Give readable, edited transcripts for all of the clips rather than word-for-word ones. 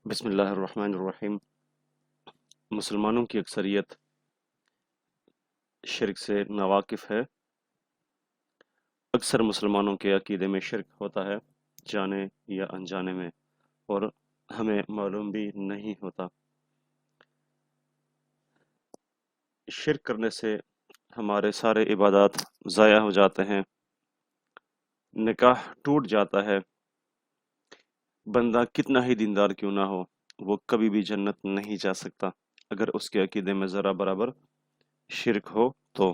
بسم اللہ الرحمن الرحیم۔ مسلمانوں کی اکثریت شرک سے ناواقف ہے۔ اکثر مسلمانوں کے عقیدے میں شرک ہوتا ہے، جانے یا انجانے میں، اور ہمیں معلوم بھی نہیں ہوتا۔ شرک کرنے سے ہمارے سارے عبادات ضائع ہو جاتے ہیں، نکاح ٹوٹ جاتا ہے، بندہ کتنا ہی دیندار کیوں نہ ہو وہ کبھی بھی جنت نہیں جا سکتا اگر اس کے عقیدے میں ذرا برابر شرک ہو تو۔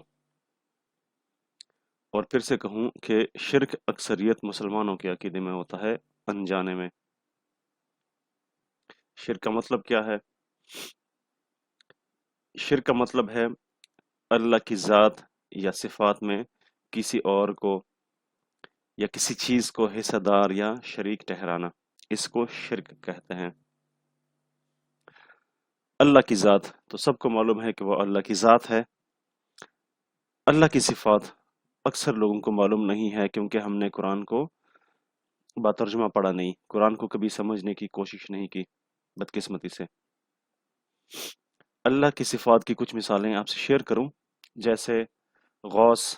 اور پھر سے کہوں کہ شرک اکثریت مسلمانوں کے عقیدے میں ہوتا ہے، انجانے میں۔ شرک کا مطلب کیا ہے؟ شرک کا مطلب ہے اللہ کی ذات یا صفات میں کسی اور کو یا کسی چیز کو حصہ دار یا شریک ٹھہرانا، اس کو شرک کہتے ہیں۔ اللہ کی ذات تو سب کو معلوم ہے کہ وہ اللہ کی ذات ہے۔ اللہ کی صفات اکثر لوگوں کو معلوم نہیں ہے کیونکہ ہم نے قرآن کو باترجمہ پڑھا نہیں، قرآن کو کبھی سمجھنے کی کوشش نہیں کی، بدقسمتی سے۔ اللہ کی صفات کی کچھ مثالیں آپ سے شیئر کروں، جیسے غوث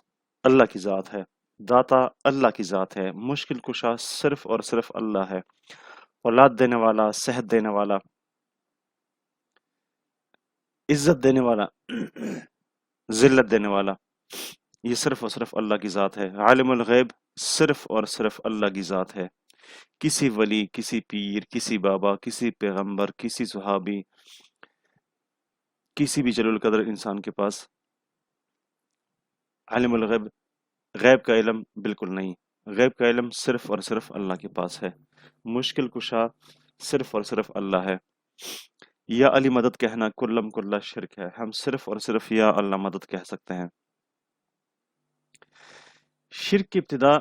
اللہ کی ذات ہے، داتا اللہ کی ذات ہے، مشکل کشا صرف اور صرف اللہ ہے، اولاد دینے والا، صحت دینے والا، عزت دینے والا، ذلت دینے والا، یہ صرف اور صرف اللہ کی ذات ہے۔ عالم الغیب صرف اور صرف اللہ کی ذات ہے۔ کسی ولی، کسی پیر، کسی بابا، کسی پیغمبر، کسی صحابی، کسی بھی جلیل القدر انسان کے پاس عالم الغیب، غیب کا علم بالکل نہیں۔ غیب کا علم صرف اور صرف اللہ کے پاس ہے۔ مشکل کشا صرف اور صرف اللہ ہے۔ یا علی مدد کہنا کلم کلہ شرک ہے، ہم صرف اور صرف یا اللہ مدد کہہ سکتے ہیں۔ شرک کی ابتدا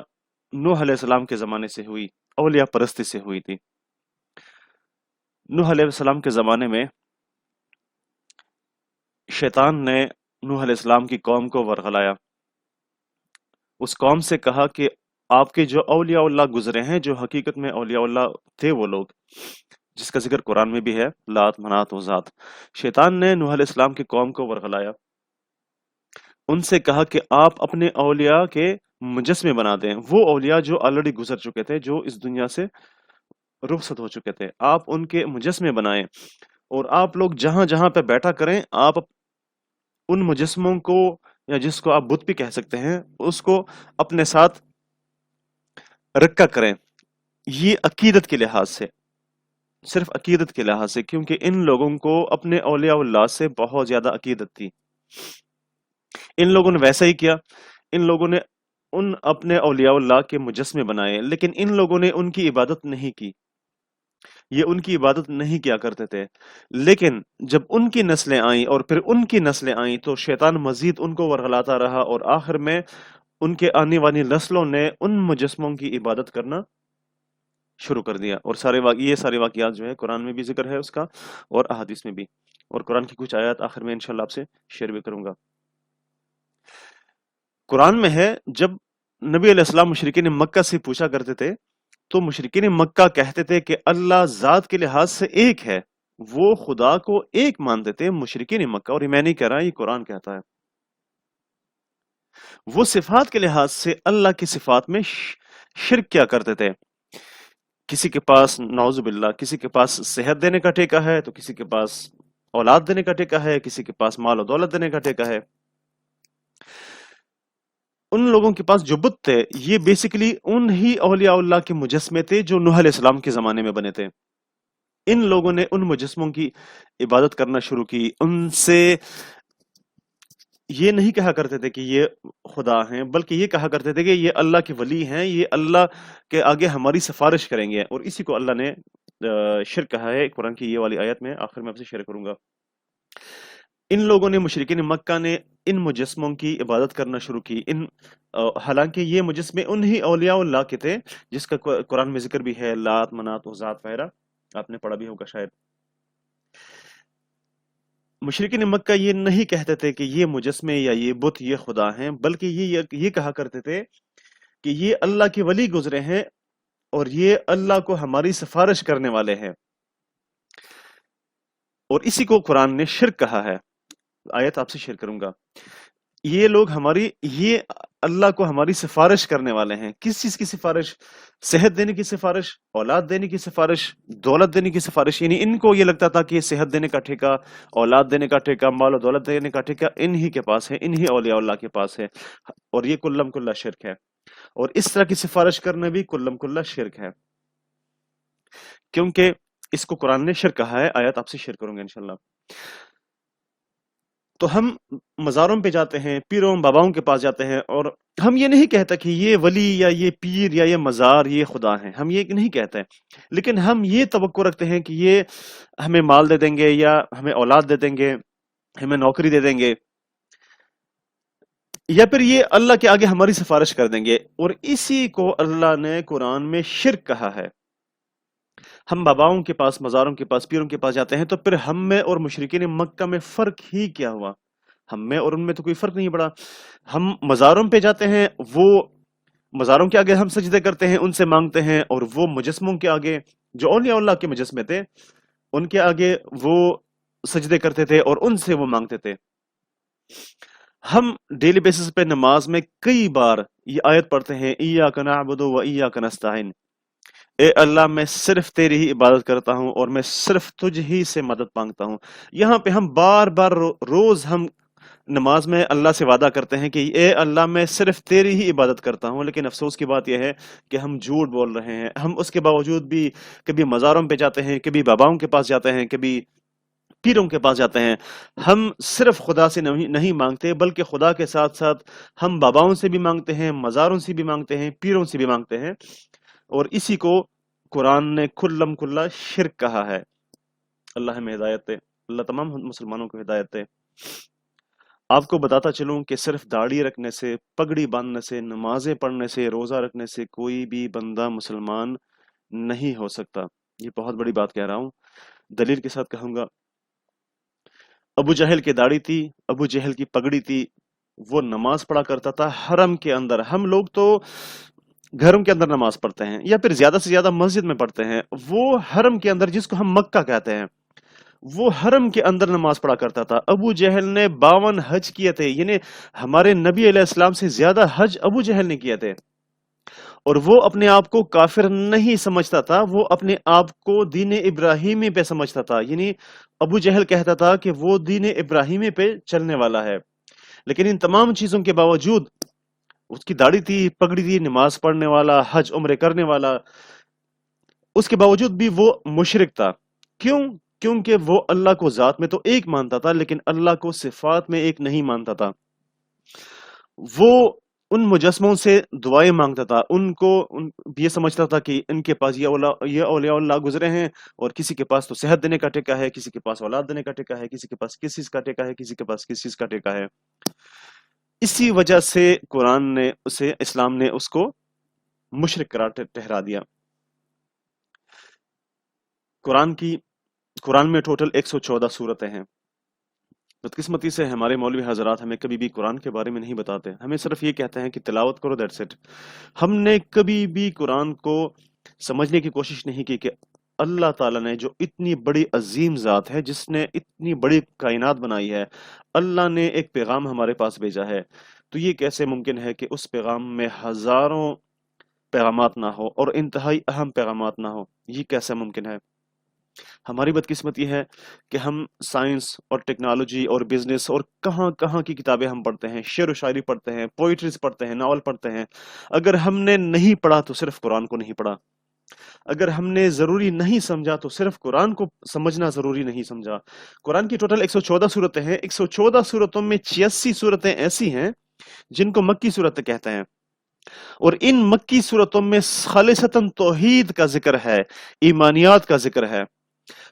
نوح علیہ السلام کے زمانے سے ہوئی، اولیاء پرستی سے ہوئی تھی۔ نوح علیہ السلام کے زمانے میں شیطان نے نوح علیہ السلام کی قوم کو ورغلایا، اس قوم سے کہا کہ آپ کے جو اولیاء اللہ گزرے ہیں، جو حقیقت میں اولیاء اللہ تھے، وہ لوگ جس کا ذکر قرآن میں بھی ہے، لات، منات، عزات، شیطان نے نوح علیہ السلام کی قوم کو ورغلایا، ان سے کہا کہ آپ اپنے اولیاء کے مجسمے بنا دیں، وہ اولیاء جو آلریڈی گزر چکے تھے، جو اس دنیا سے رخصت ہو چکے تھے، آپ ان کے مجسمے بنائیں، اور آپ لوگ جہاں جہاں پہ بیٹھا کریں، آپ ان مجسموں کو، یا جس کو آپ بت بھی کہہ سکتے ہیں، اس کو اپنے ساتھ رکھا کریں۔ یہ عقیدت کے لحاظ سے، صرف عقیدت کے لحاظ سے، کیونکہ ان لوگوں کو اپنے اولیاء اللہ سے بہت زیادہ عقیدت تھی۔ ان لوگوں نے ویسا ہی کیا، ان لوگوں نے ان اپنے اولیاء اللہ کے مجسمے بنائے، لیکن ان لوگوں نے ان کی عبادت نہیں کی، یہ ان کی عبادت نہیں کیا کرتے تھے۔ لیکن جب ان کی نسلیں آئیں اور پھر ان کی نسلیں آئیں تو شیطان مزید ان کو ورغلاتا رہا، اور آخر میں ان کے آنے والی نسلوں نے ان مجسموں کی عبادت کرنا شروع کر دیا۔ اور یہ سارے واقعات جو ہے قرآن میں بھی ذکر ہے اس کا، اور احادیث میں بھی، اور قرآن کی کچھ آیات آخر میں انشاءاللہ آپ سے شیئر بھی کروں گا۔ قرآن میں ہے، جب نبی علیہ السلام مشرکین مکہ سے پوچھا کرتے تھے تو مشرکین مکہ کہتے تھے کہ اللہ ذات کے لحاظ سے ایک ہے، وہ خدا کو ایک مانتے تھے مشرکین مکہ، اور یہ میں نہیں کہہ رہا، یہ قرآن کہتا ہے۔ وہ صفات کے لحاظ سے اللہ کی صفات میں شرک کیا کرتے تھے۔ کسی کے پاس نعوذ باللہ کسی کے پاس صحت دینے کا ٹھیکہ ہے، تو کسی کے پاس اولاد دینے کا ٹھیکہ ہے، کسی کے پاس مال و دولت دینے کا ٹھیکہ ہے۔ ان لوگوں کے پاس جو بت تھے، یہ بیسیکلی ان ہی اولیاء اللہ کے مجسمے تھے جو نوح علیہ السلام کے زمانے میں بنے تھے۔ ان لوگوں نے ان مجسموں کی عبادت کرنا شروع کی، ان سے یہ نہیں کہا کرتے تھے کہ یہ خدا ہیں، بلکہ یہ کہا کرتے تھے کہ یہ اللہ کے ولی ہیں، یہ اللہ کے آگے ہماری سفارش کریں گے، اور اسی کو اللہ نے شرک کہا ہے قرآن کی یہ والی آیت میں، آخر میں آپ سے شیئر کروں گا۔ ان لوگوں نے، مشرکین مکہ نے، ان مجسموں کی عبادت کرنا شروع کی، حالانکہ یہ مجسمے انہی اولیاء اللہ کے تھے جس کا قرآن میں ذکر بھی ہے، لات، منات، عزات وغیرہ، آپ نے پڑھا بھی ہوگا شاید۔ مشرکین مکہ یہ نہیں کہتے تھے کہ یہ مجسمے یا یہ بت یہ خدا ہیں، بلکہ یہ کہا کرتے تھے کہ یہ اللہ کے ولی گزرے ہیں، اور یہ اللہ کو ہماری سفارش کرنے والے ہیں۔ और इसी को कुरान ने शिर्क कहा है। आयत आपसे शेयर करूंगा। ये लोग ये अल्लाह को हमारी सिफारिश करने वाले हैं। किस चीज की सिफारिश? सेहत देने की सिफारिश, औलाद देने की सिफारिश, दौलत देने की सिफारिश। यानी इनको ये लगता था कि ये सेहत देने का ठेका, औलाद देने का ठेका, माल और दौलत देने का ठेका इन्हीं के पास है, इन्हीं औलिया अल्लाह के पास है। और ये कुल्लम कुल्ला शिर्क है। और इस तरह की सिफारिश करना भी कुल्लम कुल्ला शिर्क है, क्योंकि इसको कुरान ने शिर्क कहा है। आयत आपसे शेयर करूंगा इंशाल्लाह। तो हम मज़ारों पे जाते हैं, पीरों बाबाओं के पास जाते हैं, और हम ये नहीं कहते कि ये वली या ये पीर या ये मज़ार ये खुदा हैं, हम ये नहीं कहते। लेकिन हम ये तवक्को रखते हैं कि ये हमें माल दे देंगे, या हमें औलाद दे देंगे, हमें नौकरी दे देंगे, या फिर ये अल्लाह के आगे हमारी सिफारिश कर देंगे। और इसी को अल्लाह ने कुरान में शिर्क कहा है। हम बाबाओं के पास, मज़ारों के पास, पीरों के पास जाते हैं, तो फिर हम में और मुशरिकीन मक्का में फ़र्क ही क्या हुआ? हम में और उनमें तो कोई फ़र्क नहीं पड़ा। हम मज़ारों पे जाते हैं, वो मज़ारों के आगे हम सजदे करते हैं, उनसे माँगते हैं, और वो मुजस्मों के आगे, जो औलिया अल्लाह के मुजस्मे थे, उनके आगे वो सजदे करते थे और उनसे वो माँगते थे। हम डेली बेसिस पे नमाज में कई बार ये आयत पढ़ते हैं, इय्याका नअबुदु व इय्याका नस्तईन। ए अल्लाह, मैं सिर्फ तेरी ही इबादत करता हूँ और मैं सिर्फ तुझ ही से मदद मांगता हूँ। यहाँ पे हम बार बार रोज हम नमाज में अल्लाह से वादा करते हैं कि ए अल्लाह, मैं सिर्फ तेरी ही इबादत करता हूँ। लेकिन अफसोस की बात यह है कि हम झूठ बोल रहे हैं। हम उसके बावजूद भी कभी मज़ारों पे जाते हैं, कभी बाबाओं के पास जाते हैं, कभी पीरों के पास जाते हैं। हम सिर्फ खुदा से नहीं नहीं मांगते, बल्कि खुदा के साथ साथ हम बाबाओं से भी मांगते हैं, मज़ारों से भी मांगते हैं, पीरों से भी मांगते हैं। और इसी को कुरान ने कुल्लम कुल्ला शिर्क कहा है। अल्लाह हमें हिदायत दे, अल्लाह तमाम मुसलमानों को हिदायत दे। आपको बताता चलूं कि सिर्फ दाढ़ी रखने से, पगड़ी बांधने से, नमाजें पढ़ने से, रोजा रखने से कोई भी बंदा मुसलमान नहीं हो सकता। ये बहुत बड़ी बात कह रहा हूं, दलील के साथ कहूंगा। अबू जहल की दाढ़ी थी, अबू जहल की पगड़ी थी, वो नमाज पढ़ा करता था हरम के अंदर। हम लोग तो घरों के अंदर नमाज पढ़ते हैं, या फिर ज्यादा से ज्यादा मस्जिद में पढ़ते हैं। वो हरम के अंदर, जिसको हम मक्का कहते हैं, वो हरम के अंदर नमाज पढ़ा करता था। अबू जहल ने 52 हज किए थे, यानी हमारे नबी अलैहिस्सलाम से ज्यादा हज अबू जहल ने किए थे। और वो अपने आप को काफिर नहीं समझता था, वो अपने आप को दीन इब्राहिमी पे समझता था। यानी अबू जहल कहता था कि वो दीन इब्राहिमी पे चलने वाला है। लेकिन इन तमाम चीजों के बावजूद, उसकी दाढ़ी थी, पगड़ी थी, नमाज पढ़ने वाला, हज उम्रे करने वाला, उसके बावजूद भी वो मुशरिक था। क्यों? क्योंकि वो अल्लाह को जात में तो एक मानता था, लेकिन अल्लाह को सिफात में एक नहीं मानता था। वो उन मुजस्मों से दुआएं मांगता था, ये समझता था कि इनके पास ये औलिया अल्लाह गुजरे हैं, और किसी के पास तो सेहत देने का टेका है, किसी के पास औलाद देने का टेका है, किसी के पास किस चीज का टेका है, किसी के पास किस चीज का टेका है। इसी वजह से इस्लाम ने उसको मुशरिक करार ठहरा दिया। कुरान की कुरान में टोटल 114 सूरतें हैं। बदकिस्मती से हमारे मौलवी हजरात हमें कभी भी कुरान के बारे में नहीं बताते, हमें सिर्फ ये कहते हैं कि तिलावत करो, दैट्स इट। हमने कभी भी कुरान को समझने की कोशिश नहीं की कि अल्लाह ताला ने, जो इतनी बड़ी अजीम ज़ात है, जिसने इतनी बड़ी कायनात बनाई है, अल्लाह ने एक पैगाम हमारे पास भेजा है। तो ये कैसे मुमकिन है कि उस पैगाम में हजारों पैगामात ना हो और इंतहाई अहम पैगामात ना हो? ये कैसे मुमकिन है? हमारी बदकिस्मती है कि हम साइंस और टेक्नोलॉजी और बिजनेस और कहाँ कहाँ की किताबें हम पढ़ते हैं, शेर व शायरी पढ़ते हैं, पोइट्रीज पढ़ते हैं, नावल पढ़ते हैं। अगर हमने नहीं पढ़ा तो सिर्फ कुरान को नहीं पढ़ा। अगर हमने जरूरी नहीं समझा तो सिर्फ कुरान को समझना जरूरी नहीं समझा। कुरान की टोटल 114 सूरतें हैं। 114 सूरतों में 86 सूरतें ऐसी हैं जिनको मक्की सूरतें कहते हैं, और इन मक्की सूरतों में खालिसतन तौहीद का जिक्र है, ईमानियात का जिक्र है।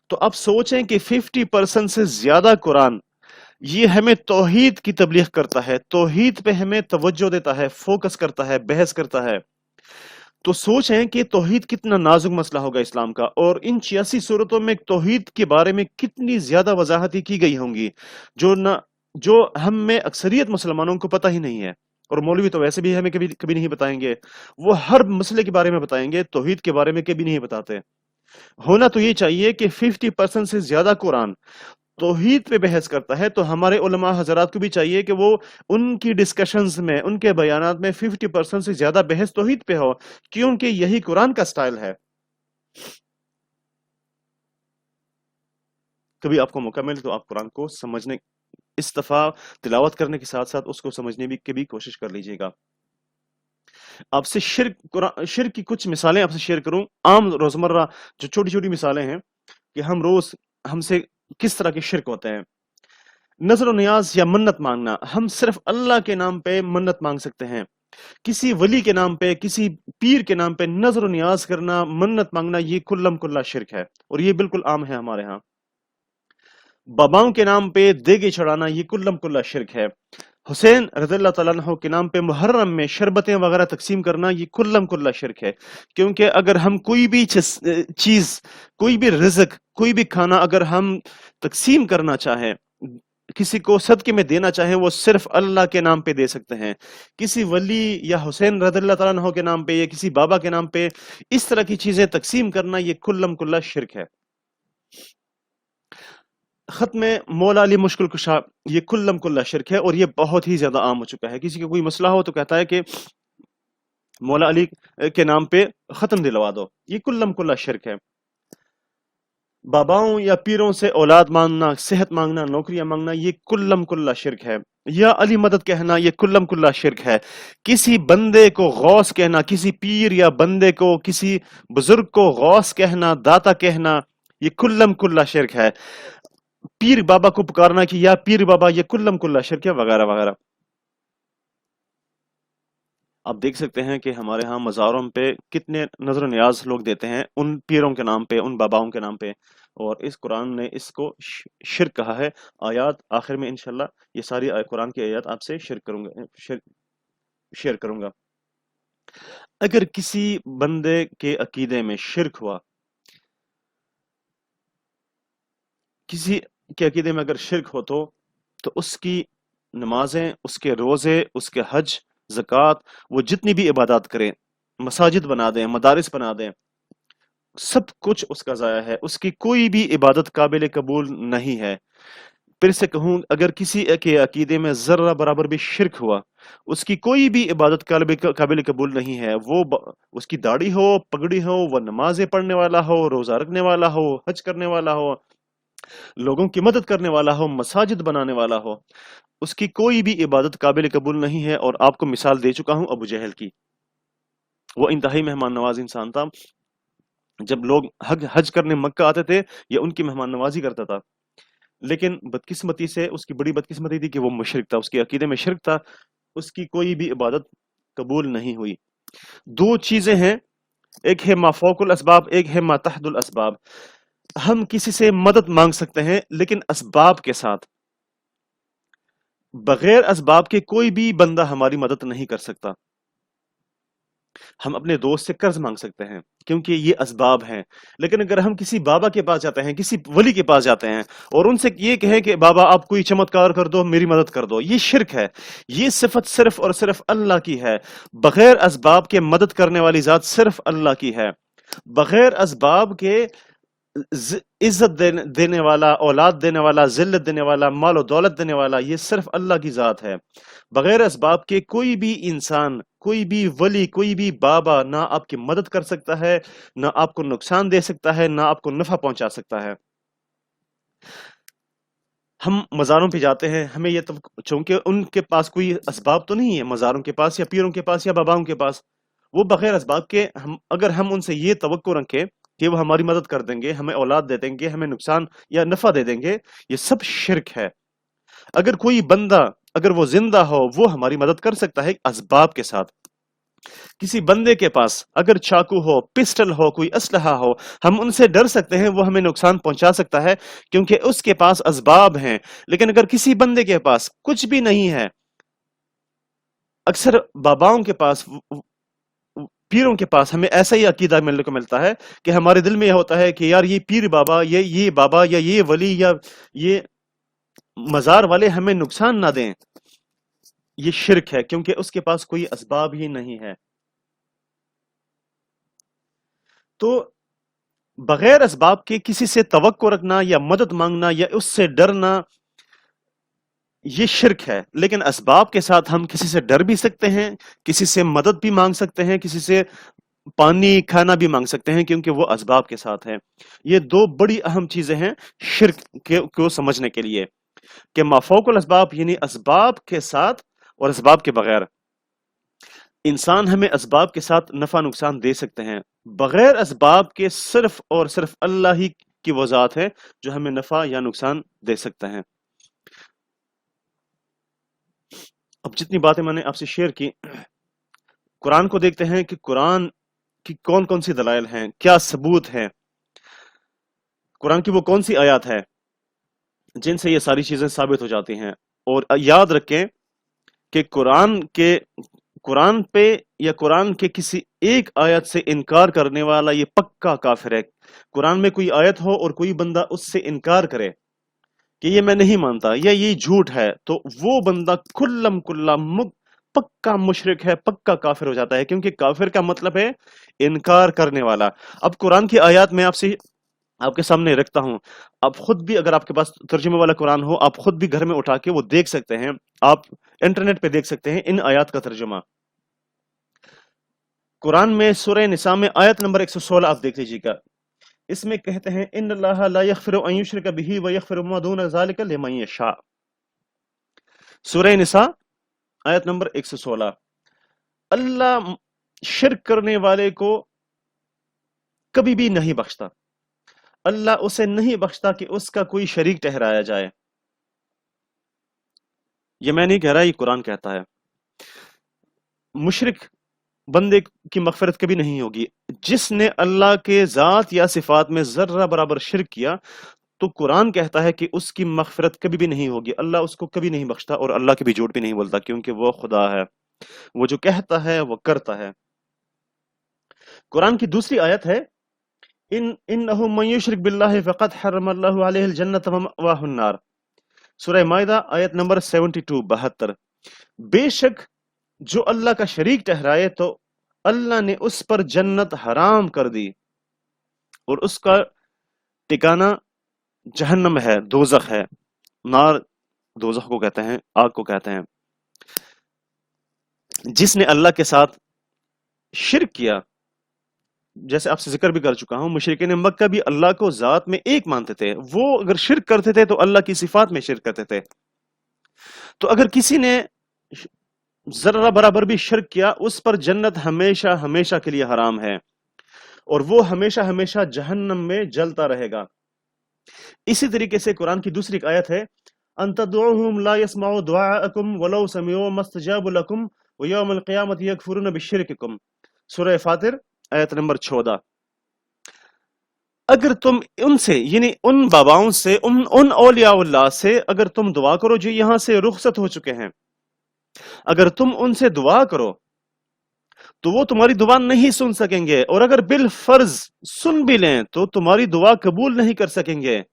तो अब सोचें कि 50% से ज्यादा कुरान ये हमें तौहीद की तबलीग करता है, तौहीद पे हमें तवज्जो देता है, फोकस करता है, बहस करता है। तो सोचें कि तौहीद कितना नाजुक मसला होगा इस्लाम का, और इन 86 सूरतों में तौहीद के बारे में कितनी ज्यादा वजाहतें की गई होंगी जो हम में अक्सरियत मुसलमानों को पता ही नहीं है। और मौलवी तो वैसे भी हमें कभी कभी नहीं बताएंगे, वो हर मसले के बारे में बताएंगे, तौहीद के बारे में कभी नहीं बताते। ہونا تو یہ چاہیے کہ 50% سے زیادہ قرآن توحید پہ بحث کرتا ہے، تو ہمارے علماء حضرات کو بھی چاہیے کہ وہ ان کی ڈسکشنز میں، ان کے بیانات میں 50% سے زیادہ بحث توحید پہ ہو، کیونکہ یہی قرآن کا سٹائل ہے۔ کبھی آپ کو موقع ملے تو آپ قرآن کو سمجھنے، اس دفعہ تلاوت کرنے کے ساتھ ساتھ اس کو سمجھنے کی بھی کوشش کر لیجئے گا۔ آپ سے شرک کی کچھ مثالیں آپ سے شیئر کروں، عام روزمرہ جو چھوٹی چھوٹی مثالیں ہیں کہ ہم سے کس طرح کے شرک ہوتے ہیں۔ نظر و نیاز یا منت مانگنا، ہم صرف اللہ کے نام پہ منت مانگ سکتے ہیں۔ کسی ولی کے نام پہ، کسی پیر کے نام پہ نظر و نیاز کرنا، منت مانگنا، یہ کلم کلا شرک ہے، اور یہ بالکل عام ہے ہمارے ہاں۔ باباؤں کے نام پہ دیگے چڑھانا، یہ کلم کلا شرک ہے۔ حسین رضی اللہ تعالیٰ عنہ کے نام پہ محرم میں شربتیں وغیرہ تقسیم کرنا، یہ کلم کلا شرک ہے، کیونکہ اگر ہم کوئی بھی چیز، کوئی بھی رزق، کوئی بھی کھانا اگر ہم تقسیم کرنا چاہیں، کسی کو صدقے میں دینا چاہیں، وہ صرف اللہ کے نام پہ دے سکتے ہیں۔ کسی ولی یا حسین رضی اللہ تعالیٰ عنہ کے نام پہ یا کسی بابا کے نام پہ اس طرح کی چیزیں تقسیم کرنا، یہ کلم کلا شرک ہے۔ ختم مولا علی مشکل کشا، یہ کلم کلا شرک ہے، اور یہ بہت ہی زیادہ عام ہو چکا ہے۔ کسی کا کوئی مسئلہ ہو تو کہتا ہے کہ مولا علی کے نام پہ ختم دلوا دو، یہ کلم کلا شرک ہے۔ باباؤں یا پیروں سے اولاد مانگنا، صحت مانگنا، نوکریاں مانگنا، یہ کلم کلا شرک ہے۔ یا علی مدد کہنا، یہ کلم کلا شرک ہے۔ کسی بندے کو غوث کہنا، کسی پیر یا بندے کو، کسی بزرگ کو غوث کہنا، داتا کہنا، یہ کلم کلا شرک ہے۔ پیر بابا کو پکارنا کہ یا پیر بابا، یہ کلم کلا شرک ہے، وغیرہ وغیرہ۔ آپ دیکھ سکتے ہیں کہ ہمارے ہاں مزاروں پہ کتنے نظر و نیاز لوگ دیتے ہیں ان پیروں کے نام پہ، ان باباؤں کے نام پہ، اور اس قرآن نے اس کو شرک کہا ہے۔ آیات آخر میں انشاءاللہ یہ ساری قرآن کی آیات آپ سے شیئر کروں گا۔ اگر کسی بندے کے عقیدے میں شرک ہوا، کسی کے عقیدے میں اگر شرک ہو تو اس کی نمازیں، اس کے روزے، اس کے حج، زکوٰۃ، وہ جتنی بھی عبادات کریں، مساجد بنا دیں، مدارس بنا دیں، سب کچھ اس کا ضائع ہے، اس کی کوئی بھی عبادت قابل قبول نہیں ہے۔ پھر سے کہوں، اگر کسی کے عقیدے میں ذرہ برابر بھی شرک ہوا، اس کی کوئی بھی عبادت قابل قبول نہیں ہے۔ وہ اس کی داڑھی ہو، پگڑی ہو، وہ نمازیں پڑھنے والا ہو، روزہ رکھنے والا ہو، حج کرنے والا ہو، لوگوں کی مدد کرنے والا ہو، مساجد بنانے والا ہو، اس کی کوئی بھی عبادت قابل قبول نہیں ہے۔ اور آپ کو مثال دے چکا ہوں ابو جہل کی، وہ انتہائی مہمان نواز انسان تھا۔ جب لوگ حج کرنے مکہ آتے تھے، یہ ان کی مہمان نوازی کرتا تھا، لیکن بدقسمتی سے، اس کی بڑی بدقسمتی تھی کہ وہ مشرک تھا، اس کے عقیدے میں شرک تھا، اس کی کوئی بھی عبادت قبول نہیں ہوئی۔ دو چیزیں ہیں، ایک ہے ما فوق الاسباب، ایک ہے ما تحت الاسباب۔ ہم کسی سے مدد مانگ سکتے ہیں، لیکن اسباب کے ساتھ۔ بغیر اسباب کے کوئی بھی بندہ ہماری مدد نہیں کر سکتا۔ ہم اپنے دوست سے قرض مانگ سکتے ہیں کیونکہ یہ اسباب ہیں، لیکن اگر ہم کسی بابا کے پاس جاتے ہیں، کسی ولی کے پاس جاتے ہیں اور ان سے یہ کہیں کہ بابا آپ کوئی چمتکار کر دو، میری مدد کر دو، یہ شرک ہے۔ یہ صفت صرف اور صرف اللہ کی ہے۔ بغیر اسباب کے مدد کرنے والی ذات صرف اللہ کی ہے۔ بغیر اسباب کے عزت دینے والا، اولاد دینے والا، ذلت دینے والا، مال و دولت دینے والا، یہ صرف اللہ کی ذات ہے۔ بغیر اسباب کے کوئی بھی انسان، کوئی بھی ولی، کوئی بھی بابا نہ آپ کی مدد کر سکتا ہے، نہ آپ کو نقصان دے سکتا ہے، نہ آپ کو نفع پہنچا سکتا ہے۔ ہم مزاروں پہ جاتے ہیں، ہمیں یہ چونکہ ان کے پاس کوئی اسباب تو نہیں ہے، مزاروں کے پاس یا پیروں کے پاس یا باباؤں کے پاس، وہ بغیر اسباب کے اگر ہم ان سے یہ توقع رکھیں کہ وہ ہماری مدد کر دیں گے، ہمیں اولاد دے دیں گے، ہمیں نقصان یا نفع دے دیں گے، یہ سب شرک ہے۔ اگر کوئی بندہ، اگر وہ زندہ ہو، وہ ہماری مدد کر سکتا ہے اسباب کے ساتھ۔ کسی بندے کے پاس اگر چاقو ہو، پسٹل ہو، کوئی اسلحہ ہو، ہم ان سے ڈر سکتے ہیں، وہ ہمیں نقصان پہنچا سکتا ہے کیونکہ اس کے پاس اسباب ہیں۔ لیکن اگر کسی بندے کے پاس کچھ بھی نہیں ہے، اکثر باباؤں کے پاس، پیروں کے پاس ہمیں ایسا ہی عقیدہ ملنے کو ملتا ہے کہ ہمارے دل میں یہ ہوتا ہے کہ یار یہ پیر بابا، یہ بابا یا یہ ولی یا یہ مزار والے ہمیں نقصان نہ دیں، یہ شرک ہے کیونکہ اس کے پاس کوئی اسباب ہی نہیں ہے۔ تو बगैर असबाब के किसी से तवक्को रखना या मदद मांगना या उससे डरना, ये शिरक है। लेकिन असबाब के साथ हम किसी से डर भी सकते हैं, किसी से मदद भी मांग सकते हैं, किसी से पानी खाना भी मांग सकते हैं, क्योंकि वो असबाब के साथ है। ये दो बड़ी अहम चीजें हैं शिरक को समझने के लिए, कि माफौकुल असबाब यानी असबाब के साथ और असबाब के बगैर। इंसान हमें असबाब के साथ नफा नुकसान दे सकते हैं, बगैर असबाब के सिर्फ और सिर्फ अल्लाह ही की वो जात है जो हमें नफा या नुकसान दे सकता है। अब जितनी बातें मैंने आपसे शेयर की, कुरान को देखते हैं कि कुरान की कौन कौन सी दलाइल हैं, क्या सबूत है, कुरान की वो कौन सी आयत है जिनसे ये सारी चीजें साबित हो जाती हैं। और याद रखें कि कुरान पे या कुरान के किसी एक आयत से इनकार करने वाला ये पक्का काफिर है। कुरान में कोई आयत हो और कोई बंदा उससे इनकार करे कि ये मैं नहीं मानता या ये झूठ है, तो वो बंदा कुल्लम कुल्ला पक्का मुशरिक है, पक्का काफिर हो जाता है, क्योंकि काफिर का मतलब है इनकार करने वाला। अब कुरान की आयत में आपसे आपके सामने रखता हूं, आप खुद भी, अगर आपके पास तर्जुमे वाला कुरान हो, आप खुद भी घर में उठा के वो देख सकते हैं, आप इंटरनेट पे देख सकते हैं इन आयत का तर्जुमा। कुरान में सूरह निसा में आयत नंबर 116 आप देख लीजिएगा। इसमें कहते हैं इन्नल्लाहा ला यग़फ़िरु अन युश्रका बिही व यग़फ़िरु मा दूना ज़ालिका लिमन यशा। सूरह निसा आयत नंबर 116। अल्लाह शिर्क करने वाले को कभी भी नहीं बख्शता, अल्लाह उसे नहीं बख्शता कि उसका कोई शरीक ठहराया जाए। ये मैं नहीं कह रहा, ये कुरान कहता है। मुशरिक बंदे की मगफिरत कभी नहीं होगी। जिसने अल्लाह के ज़ात या सिफात में ज़र्रा बराबर शिर्क किया, तो कुरान कहता है कि उसकी मगफिरत कभी भी नहीं होगी, अल्लाह उसको कभी नहीं बख्शता और अल्लाह कभी झूठ भी नहीं बोलता, क्योंकि वो खुदा है, वो जो कहता है वो करता है। कुरान की दूसरी आयत है इन्नहु मन युश्रिक बिल्लाहि फ़क़द हर्रमल्लाहु अलैहिल जन्नत व मअवाहुन नार। सूरह माइदा आयत नंबर 72। बेशक जो अल्लाह का शरीक ठहराए तो अल्लाह ने उस पर जन्नत हराम कर दी और उसका ठिकाना जहन्नम है, दोजख है। नार दोजख को कहते हैं, आग को कहते हैं। जिसने अल्लाह के साथ शिर्क किया, जैसे आपसे जिक्र भी कर चुका हूं, मुशरिकीन मक्का भी अल्लाह को जात में एक मानते थे, वो अगर शिर्क करते थे तो अल्लाह की सिफात में शिर्क करते थे। तो अगर किसी ने जर्रा बराबर भी शिर्क किया, उस पर जन्नत हमेशा हमेशा के लिए हराम है और वो हमेशा हमेशा जहन्नम में जलता रहेगा। इसी तरीके से कुरान की दूसरी एक आयत है अंतदुउहुम ला यस्माउ दुआअकुम वलौ समिउ मस्तजाबु लकुम व यौमल क़ियामति यकफुरुन बिशिरकिकुम। सूरह फातिर आयत नंबर 14। अगर तुम उनसे यानी उन बाबाओं से, उन औलियाउल्लाह से अगर तुम दुआ करो जो यहां से रुखसत हो चुके हैं, अगर तुम उनसे दुआ करो तो वो तुम्हारी दुआ नहीं सुन सकेंगे, और अगर बिल फर्ज सुन भी लें तो तुम्हारी दुआ कबूल नहीं कर सकेंगे,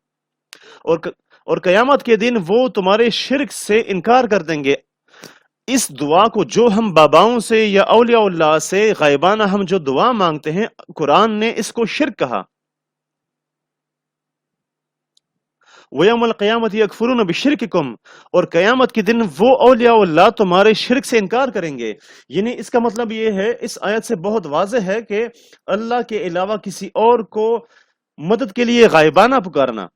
और कयामत के दिन वो तुम्हारे शिर्क से इनकार कर देंगे। इस दुआ को जो हम बाबाओं से या औलियाउल्लाह से गायबाना हम जो दुआ मांगते हैं, कुरान ने इसको शिर्क कहा। वयौमल क़ियामति यकफुरुन बिशिरकिकुम, और कयामत के दिन वो औलियाउल्लाह तुम्हारे शिर्क से इनकार करेंगे। यानी इसका मतलब ये है, इस आयत से बहुत वाज़ेह है कि अल्लाह के अलावा किसी और को मदद के लिए गायबाना पुकारना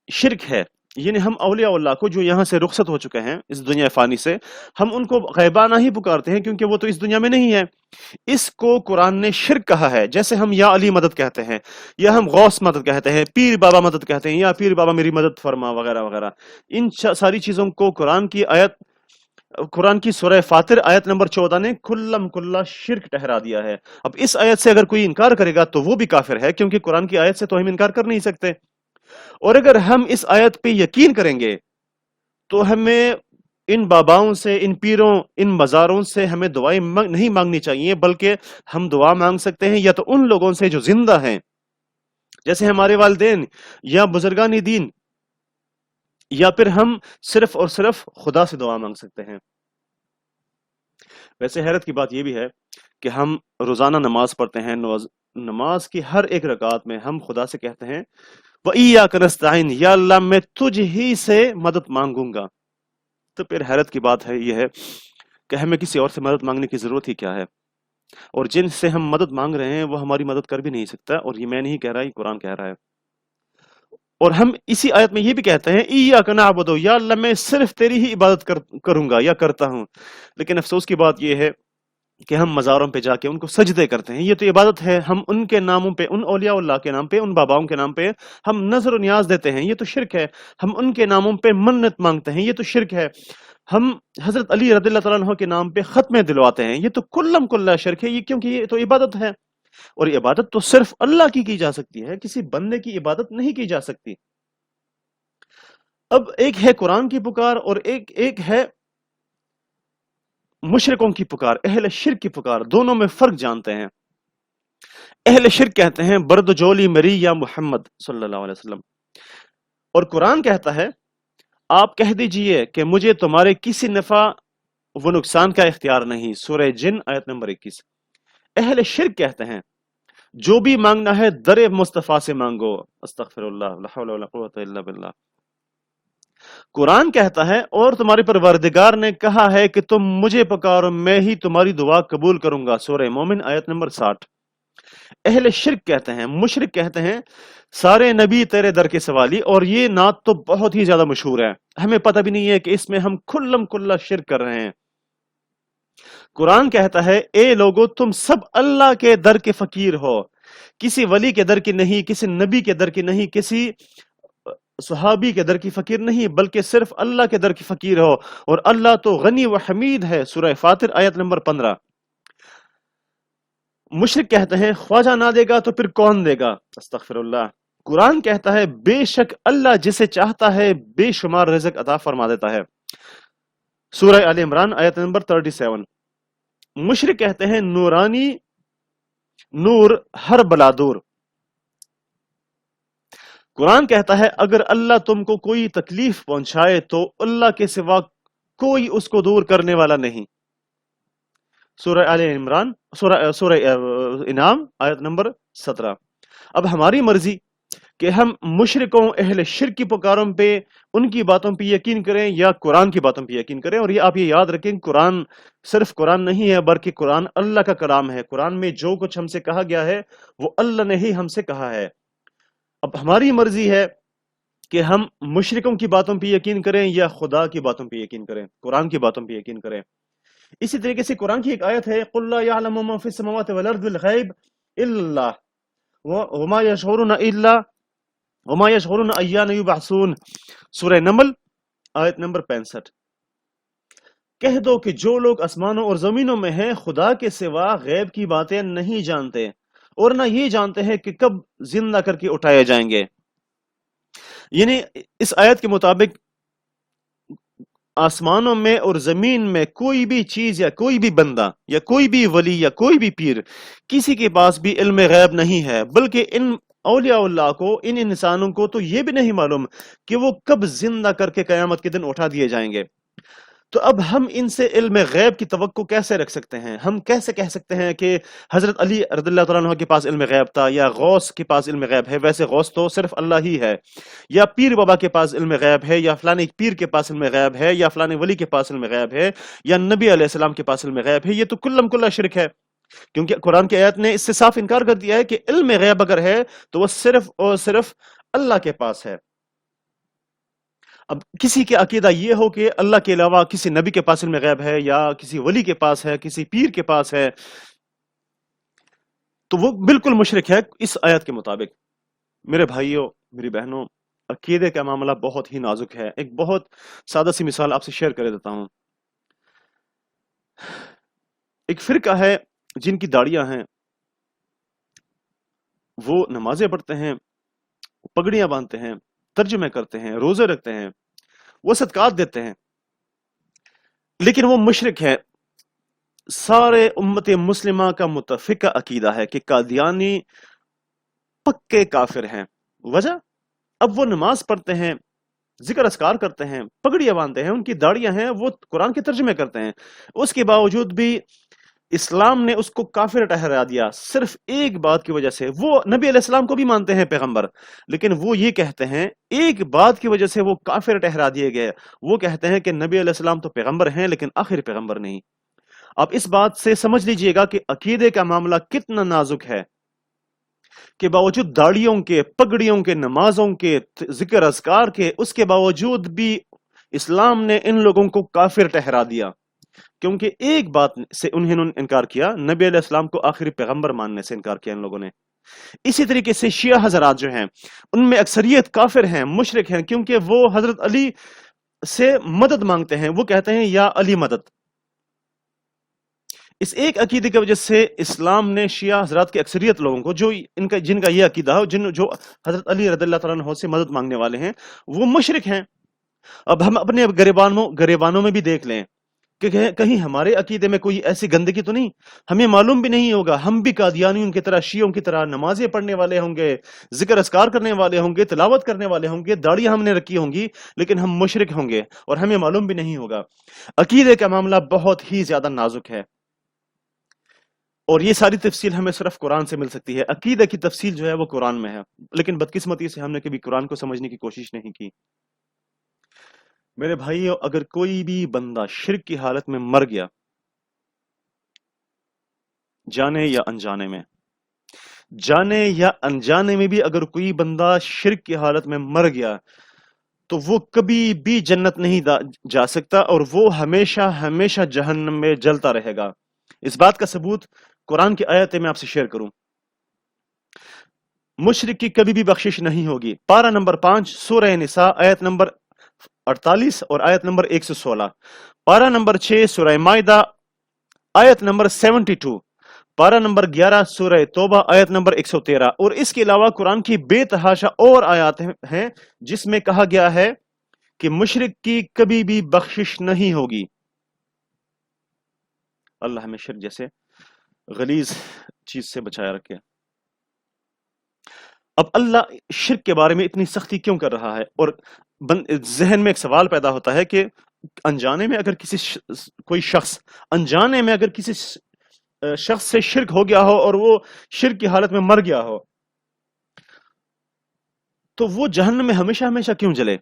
शिर्क है। यानी हम औलियाउल्लाह को जो यहाँ से रुखसत हो चुके हैं इस दुनिया फानी से, हम उनको गायबाना ही पुकारते हैं, क्योंकि वो तो इस दुनिया में नहीं है। इसको कुरान ने शिर्क कहा है। जैसे हम या अली मदद कहते हैं, या हम गौस मदद कहते हैं, पीर बाबा मदद कहते हैं, या पीर बाबा मेरी मदद फरमा वगैरह वगैरह, इन सारी चीजों को कुरान की सूरह फातिर आयत नंबर 14 ने कुल्लम कुल्ला शिर्क ठहरा दिया है। अब इस आयत से अगर कोई इनकार करेगा तो वो भी काफिर है, क्योंकि कुरान की आयत से तो हम इनकार कर नहीं सकते। और अगर हम इस आयत पे यकीन करेंगे तो हमें इन बाबाओं से, इन पीरों, इन मज़ारों से हमें दुआएं नहीं मांगनी चाहिए, बल्कि हम दुआ मांग सकते हैं या तो उन लोगों से जो जिंदा हैं, जैसे हमारे वालिदैन या बुजुर्गान दीन, या फिर हम सिर्फ और सिर्फ खुदा से दुआ मांग सकते हैं। वैसे हैरत की बात यह भी है कि हम रोजाना नमाज पढ़ते हैं, नमाज की हर एक रकात में हम खुदा से कहते हैं व इय्याका नस्तईन, या अल्लाह मैं तुझ ही से मदद मांगूंगा। तो फिर हैरत की बात है यह है कि हमें किसी और से मदद मांगने की जरूरत ही क्या है, और जिनसे हम मदद मांग रहे हैं वो हमारी मदद कर भी नहीं सकता। और ये मैं नहीं कह रहा, ये कुरान कह रहा है। और हम इसी आयत में ये भी कहते हैं इय्याका नअबुदु, या अल्लाह मैं सिर्फ तेरी ही इबादत करूंगा या करता हूं। लेकिन अफसोस की बात यह है कि हम मज़ारों पे जाके उनको सजदे करते हैं। ये तो इबादत है। हम उनके नामों पे, उन औलिया के नाम पे, उन बाबाओं के नाम पे हम नजर और नियाज देते हैं, ये तो शिरक है। हम उनके नामों पे मन्नत मांगते हैं, ये तो शिरक है। हम हजरत अली रदियल्लाहु तआला अन्हु के नाम पे खत्मे दिलवाते हैं, ये तो कुल्लम कुल्ला शिरक है। ये क्योंकि ये तो इबादत है, और इबादत तो सिर्फ अल्लाह की जा सकती है, किसी बंदे की इबादत नहीं की जा सकती। अब एक है कुरान की पुकार और एक एक है मुशरिकों की पुकार, अहले शिर्क की पुकार। दोनों में फर्क जानते हैं। अहले शिर्क कहते हैं बर्दजोली मरी या मोहम्मद सल्लल्लाहु अलैहि वसल्लम, और कुरान कहता है आप कह दीजिए कि मुझे तुम्हारे किसी नफा व नुकसान का इख्तियार नहीं। सूरह जिन आयत नंबर 21। अहले शिर्क कहते हैं जो भी मांगना है दरे मुस्तफा से मांगो। अस्तगफिरुल्लाह, ला हौला वला कुव्वता इल्ला बिल्लाह। कुरान कहता है और तुम्हारे परवरदिगार ने कहा है कि तुम मुझे पुकारो, मैं ही तुम्हारी दुआ कबूल करूंगा। सूरह मोमिन आयत नंबर 60। अहले शिर्क कहते हैं, मुशरिक कहते हैं सारे नबी तेरे दर के सवाली, और ये नात तो बहुत ही ज्यादा मशहूर है। हमें पता भी नहीं है कि इसमें हम खुल्लम खुल्ला शिर्क कर रहे हैं। कुरान कहता है ए लोगो तुम सब अल्लाह के दर के फकीर हो, किसी वली के दर की नहीं, किसी नबी के दर की नहीं, किसी सहाबी के दर की फकीर नहीं, बल्कि सिर्फ अल्लाह के दर की फकीर हो, और अल्लाह तो गनी व हमीद है। सूरह फातिर आयत नंबर 15। मुशरिक कहते हैं ख्वाजा ना देगा तो फिर कौन देगा। अस्तगफिरुल्लाह। कुरान कहता है बेशक अल्लाह जिसे चाहता है बेशुमार रिज़्क अता फरमा देता है। सूरह आल इमरान आयत नंबर 37। मुशरिक कहते हैं नूरानी नूर हर बला दूर। कुरान कहता है अगर अल्लाह तुमको कोई तकलीफ पहुंचाए तो अल्लाह के सिवा कोई उसको दूर करने वाला नहीं। सूरह आल इमरान, सूरह इनाम आयत नंबर 17। अब हमारी मर्जी कि हम मुशरिकों अहले शिर्क की पुकारों पे, उनकी बातों पे यकीन करें या कुरान की बातों पे यकीन करें। और ये आप ये याद रखें, कुरान सिर्फ कुरान नहीं है, बल्कि कुरान अल्लाह का कलाम है। कुरान में जो कुछ हमसे कहा गया है वो अल्लाह ने ही हमसे कहा है। अब हमारी मर्जी है कि हम मुशरिकों की बातों पे यकीन करें या खुदा की बातों पे यकीन करें, कुरान की बातों पे यकीन करें। इसी तरीके से कुरान की एक आयत है कुल ला यअलमु मा फिस समावाति वल अर्दि बिल गैब इल्ला वमा यशऊरुना इल्ला वमा यशऊरुना अय्याना युबअसून। सूरह नमल आयत नंबर 65। कह दो कि जो लोग आसमानों और जमीनों में हैं खुदा के सिवा गैब की बातें नहीं जानते, और ना ये जानते हैं कि कब जिंदा करके उठाए जाएंगे। यानी इस आयत के मुताबिक आसमानों में और जमीन में कोई भी चीज या कोई भी बंदा या कोई भी वली या कोई भी पीर, किसी के पास भी इल्म गैब नहीं है, बल्कि इन औलिया को, इन इंसानों को तो ये भी नहीं मालूम कि वो कब जिंदा करके कयामत के दिन उठा दिए जाएंगे। तो अब हम इनसे इल्म गैब की तवक्को कैसे रख सकते हैं? हम कैसे कह सकते हैं कि हजरत अली रज़ियल्लाहु तआला अन्हु के पास इल्म गैब था, या गौस के पास इल्म गैब है? वैसे गौस तो सिर्फ अल्लाह ही है। या पीर बाबा के पास इल्म गैब है, या फलाने पीर के पास इल्म गैब है, या फलाने वली के पास इल्म गैब है, या नबी अलैहिस्सलाम के पास इल्म गैब है। ये तो कुल्लम कुल्ला शिरक है, क्योंकि कुरान की आयत ने इससे साफ इनकार कर दिया है कि इल्म गैब अगर है तो वह सिर्फ और सिर्फ अल्लाह के पास है। अब किसी के अकीदा ये हो कि अल्लाह के अलावा किसी नबी के पास इल्म गैब है, या किसी वली के पास है, किसी पीर के पास है, तो वो बिल्कुल मुशरिक है इस आयत के मुताबिक। मेरे भाइयों, मेरी बहनों, अकीदे का मामला बहुत ही नाजुक है। एक बहुत सादा सी मिसाल आपसे शेयर कर देता हूं। एक फिरका है जिनकी दाढ़ियां हैं, वो नमाजें पढ़ते हैं, पगड़ियां बांधते हैं, तर्जुमे करते हैं, रोजे रखते हैं, वो सदकात देते हैं, लेकिन वो मुशरिक है। सारे उम्मत मुस्लिमा का मुतफिका अकीदा है कि कादियानी पक्के काफिर हैं। वजह, अब वो नमाज पढ़ते हैं, जिक्र अस्कार करते हैं, पगड़ियां बांधते हैं, उनकी दाढ़ियां हैं, वो कुरान के तर्जुमे करते हैं, उसके बावजूद भी اسلام نے اس کو کافر ٹھہرا دیا صرف ایک بات کی وجہ سے. وہ نبی علیہ السلام کو بھی مانتے ہیں پیغمبر، لیکن وہ یہ کہتے ہیں ایک بات کی وجہ سے وہ کافر ٹھہرا دیے گئے. وہ کہتے ہیں کہ نبی علیہ السلام تو پیغمبر ہیں لیکن آخر پیغمبر نہیں. آپ اس بات سے سمجھ لیجئے گا کہ عقیدے کا معاملہ کتنا نازک ہے کہ باوجود داڑیوں کے، پگڑیوں کے، نمازوں کے، ذکر اذکار کے، اس کے باوجود بھی اسلام نے ان لوگوں کو کافر ٹھہرا دیا، کیونکہ ایک بات سے انہوں نے انکار کیا، نبی علیہ السلام کو آخری پیغمبر ماننے سے انکار کیا ان لوگوں نے. اسی طریقے سے شیعہ حضرات جو ہیں ان میں اکثریت کافر ہیں، مشرک ہیں، کیونکہ وہ حضرت علی سے مدد مانگتے ہیں. وہ کہتے ہیں یا علی مدد. اس ایک عقیدے کی وجہ سے اسلام نے شیعہ حضرات کے اکثریت لوگوں کو جو جن کا یہ عقیدہ ہو، جو حضرت علی رضی اللہ تعالیٰ عنہ سے مدد مانگنے والے ہیں، وہ مشرک ہیں. اب ہم اپنے گریبانوں میں بھی دیکھ لیں کہ کہیں ہمارے عقیدے میں کوئی ایسی گندگی تو نہیں. ہمیں معلوم بھی نہیں ہوگا، ہم بھی قادیانیوں کی طرح، شیعوں کی طرح نمازیں پڑھنے والے ہوں گے، ذکر اذکار کرنے والے ہوں گے، تلاوت کرنے والے ہوں گے، داڑیاں ہم نے رکھی ہوں گی، لیکن ہم مشرک ہوں گے اور ہمیں معلوم بھی نہیں ہوگا. عقیدے کا معاملہ بہت ہی زیادہ نازک ہے، اور یہ ساری تفصیل ہمیں صرف قرآن سے مل سکتی ہے. عقیدہ کی تفصیل جو ہے وہ قرآن میں ہے، لیکن بدقسمتی سے ہم نے کبھی قرآن کو سمجھنے کی کوشش نہیں کی. میرے بھائیو، اگر کوئی بھی بندہ شرک کی حالت میں مر گیا، جانے یا انجانے میں بھی اگر کوئی بندہ شرک کی حالت میں مر گیا تو وہ کبھی بھی جنت نہیں جا سکتا، اور وہ ہمیشہ ہمیشہ جہنم میں جلتا رہے گا. اس بات کا ثبوت قرآن کی آیت میں آپ سے شیئر کروں. مشرک کی کبھی بھی بخشش نہیں ہوگی. پارہ نمبر 5 سورہ نساء آیت نمبر 48 اور آیت نمبر 116. پارہ نمبر 6 سورہ مائدہ آیت نمبر 72. پارہ نمبر 11 سورہ توبہ آیت نمبر 113. اور اس کے علاوہ قرآن کی بے تحاشا اور آیات ہیں جس میں کہا گیا ہے کہ مشرک کی کبھی بھی بخشش نہیں ہوگی. اللہ ہمیں شرک جیسے غلیظ چیز سے بچایا رکھے. اب اللہ شرک کے بارے میں اتنی سختی کیوں کر رہا ہے؟ اور ذہن میں ایک سوال پیدا ہوتا ہے کہ انجانے میں اگر کوئی شخص انجانے میں اگر کسی شخص سے شرک ہو گیا ہو اور وہ شرک کی حالت میں مر گیا ہو تو وہ جہنم میں ہمیشہ ہمیشہ کیوں جلے؟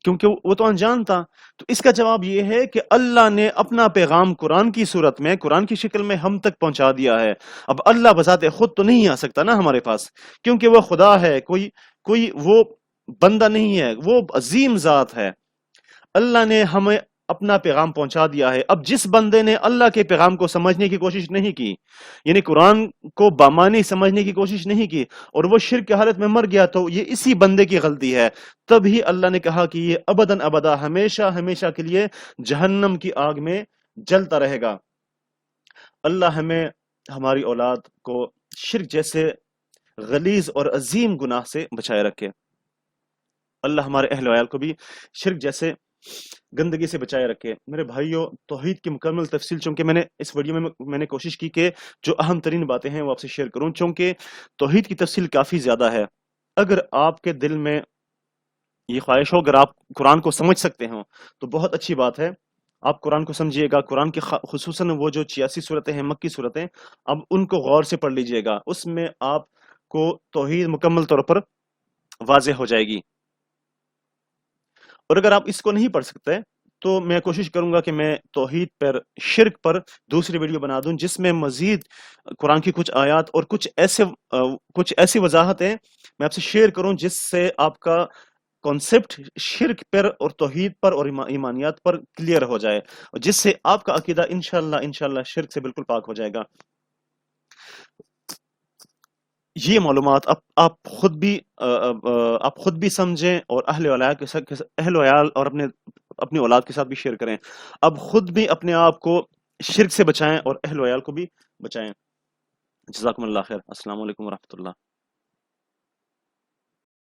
کیونکہ وہ تو انجان تھا. تو اس کا جواب یہ ہے کہ اللہ نے اپنا پیغام قرآن کی صورت میں، قرآن کی شکل میں ہم تک پہنچا دیا ہے. اب اللہ بذات خود تو نہیں آ سکتا نا ہمارے پاس، کیونکہ وہ خدا ہے، کوئی وہ بندہ نہیں ہے، وہ عظیم ذات ہے. اللہ نے ہمیں اپنا پیغام پہنچا دیا ہے. اب جس بندے نے اللہ کے پیغام کو سمجھنے کی کوشش نہیں کی، یعنی قرآن کو بامانی سمجھنے کی کوشش نہیں کی، اور وہ شرک کی حالت میں مر گیا، تو یہ اسی بندے کی غلطی ہے. تبھی اللہ نے کہا کہ یہ ابداً ابدا ہمیشہ ہمیشہ کے لیے جہنم کی آگ میں جلتا رہے گا. اللہ ہمیں، ہماری اولاد کو شرک جیسے غلیظ اور عظیم گناہ سے بچائے رکھے. اللہ ہمارے اہل و عیال کو بھی شرک جیسے گندگی سے بچائے رکھے. میرے بھائیوں، توحید کی مکمل تفصیل چونکہ میں نے اس ویڈیو میں نے کوشش کی کہ جو اہم ترین باتیں ہیں وہ آپ سے شیئر کروں، چونکہ توحید کی تفصیل کافی زیادہ ہے. اگر آپ کے دل میں یہ خواہش ہو، اگر آپ قرآن کو سمجھ سکتے ہوں تو بہت اچھی بات ہے. آپ قرآن کو سمجھیے گا. قرآن کے خصوصاً وہ جو 86 صورتیں ہیں، مکی صورتیں، اب ان کو غور سے پڑھ لیجئے گا. اس میں آپ کو توحید مکمل طور پر واضح ہو جائے گی. اور اگر آپ اس کو نہیں پڑھ سکتے تو میں کوشش کروں گا کہ میں توحید پر، شرک پر دوسری ویڈیو بنا دوں جس میں مزید قرآن کی کچھ آیات اور کچھ ایسی وضاحتیں میں آپ سے شیئر کروں جس سے آپ کا کانسیپٹ شرک پر اور توحید پر اور ایمانیات پر کلیئر ہو جائے، جس سے آپ کا عقیدہ انشاءاللہ شرک سے بالکل پاک ہو جائے گا. یہ معلومات آپ خود بھی سمجھیں اور اہل و عیال اور اپنی اولاد کے ساتھ بھی شیئر کریں. اب خود بھی اپنے آپ کو شرک سے بچائیں اور اہل و عیال کو بھی بچائیں. جزاکم اللہ خیر. السلام علیکم ورحمۃ اللہ.